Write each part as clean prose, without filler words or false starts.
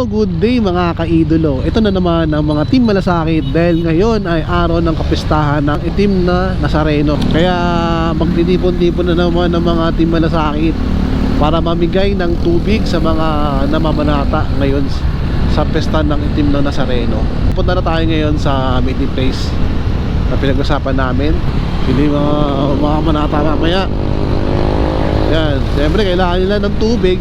good day mga kaidolo. Ito na naman ang mga Team Malasakit dahil ngayon ay araw ng kapistahan ng itim na Nazareno. Kaya magtitipon-tipon na naman ng mga Team Malasakit para mamigay ng tubig sa mga namamanata ngayon sa pesta ng itim na Nazareno. Punta na tayo ngayon sa meeting place na pinag-usapan namin. Hindi mga manata mamaya. Yan, siyempre kailangan nila ng tubig.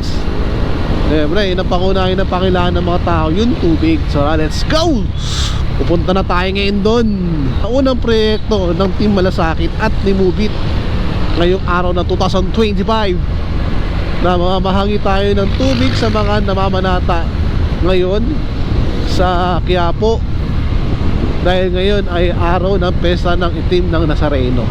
Siyempre, yun ang pangunahin ng pakailangan ng mga tao, yung tubig. So let's go! Pupunta na tayo ngayon doon. Ang unang proyekto ng Team Malasakit at ni Mubit ngayong araw na 2025 na mamahangi tayo ng tubig sa mga namamanata ngayon sa Quiapo dahil ngayon ay araw ng pesta ng itim ng Nazareno.